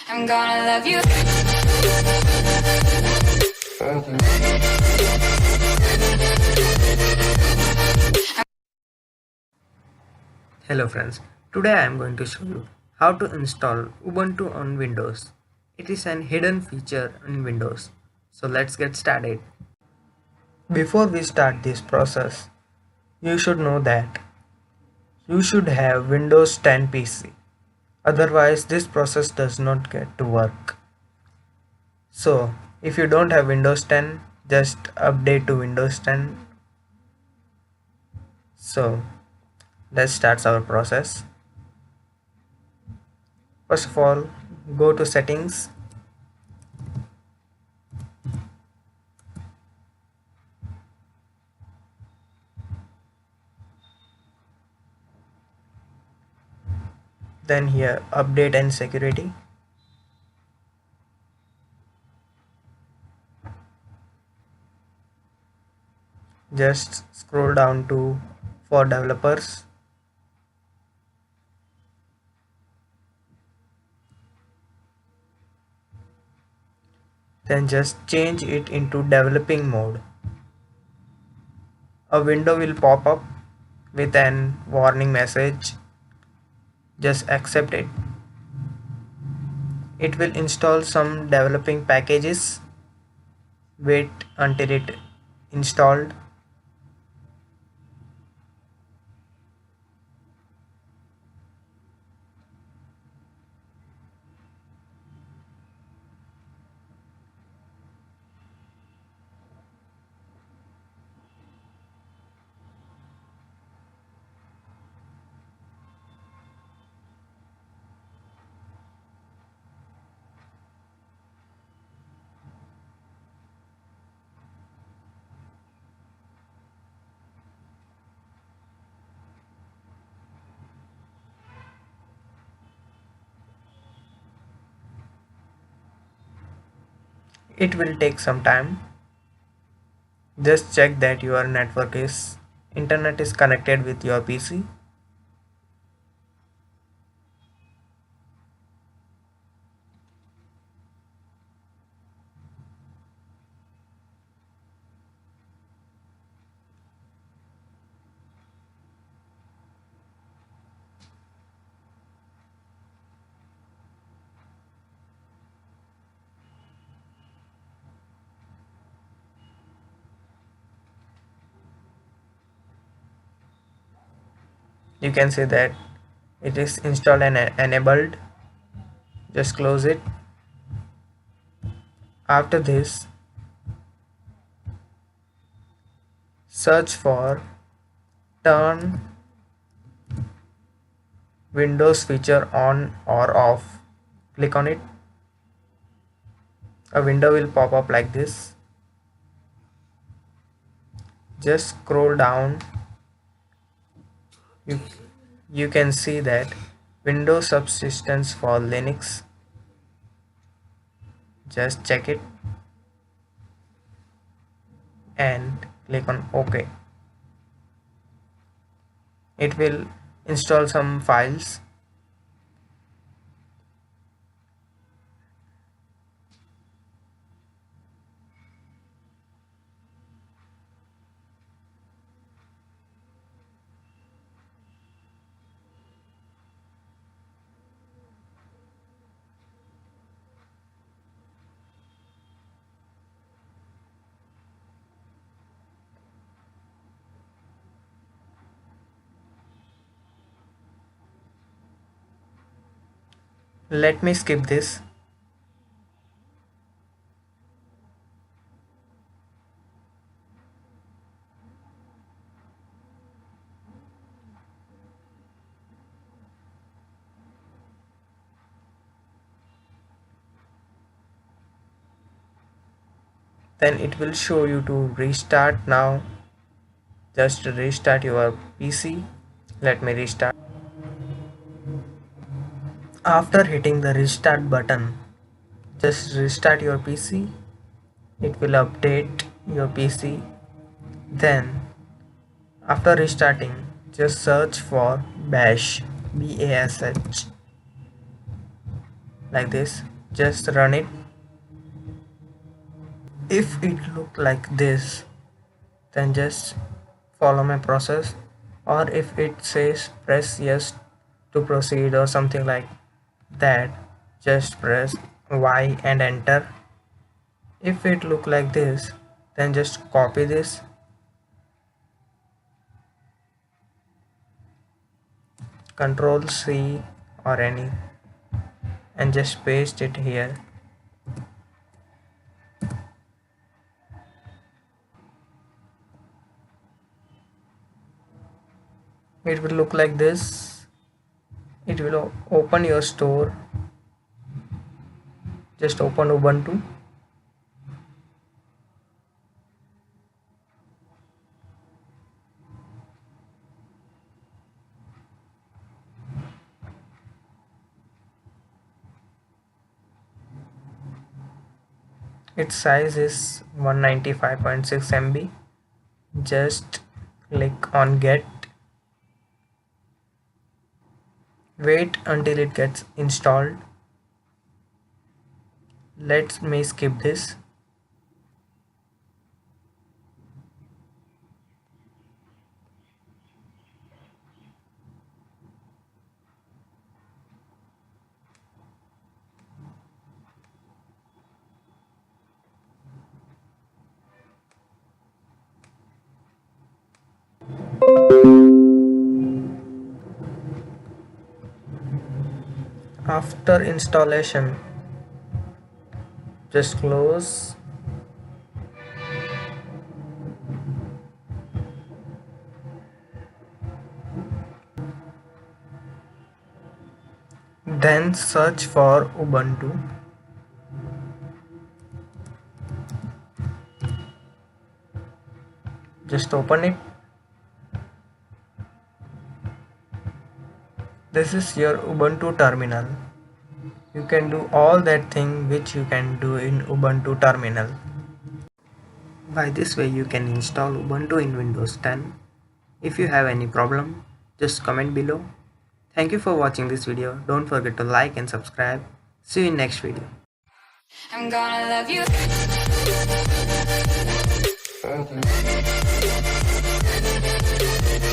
I'm gonna love you. Hello friends, today I am going to show you how to install Ubuntu on Windows. It is an hidden feature in Windows. So let's get started. Before we start this process, you should know that you should have Windows 10 PC. Otherwise this process does not get to work. So if you don't have Windows 10, just update to Windows 10. So let's start our process. First of all, go to settings. Then here update and security. Just scroll down to for developers. Then just change it into developing mode. A window will pop up with an warning message. Just accept it. It will install some developing packages. Wait until it installed. It will take some time. Just check that your internet is connected with your PC. You can see that it is installed and enabled. Just close it. After this, search for turn Windows feature on or off. Click on it. A window will pop up like this. Just scroll down. You can see that Windows subsystems for Linux. Just check it and click on OK. It will install some files. Let me skip this. Then it will show you to restart now. Just restart your PC. Let me restart. After hitting the restart button, just restart your PC. It will update your PC. Then after restarting, just search for bash, BASH, like this. Just run it. If it look like this, then just follow my process, or if it says press yes to proceed or something like that, just press Y and enter. If it look like this, then just copy this, Control C or any, and just paste it here. It will look like this. It will open your store. Just open Ubuntu. Its size is 195.6 MB. Just click on get. Wait until it gets installed. Let me skip this. After installation, just close. Then search for Ubuntu. Just open it. This is your Ubuntu terminal. You can do all that thing which you can do in Ubuntu terminal. By this way you can install Ubuntu in Windows 10. If you have any problem, just comment below. Thank you for watching this video. Don't forget to like and subscribe. See you in next video. I'm gonna love you.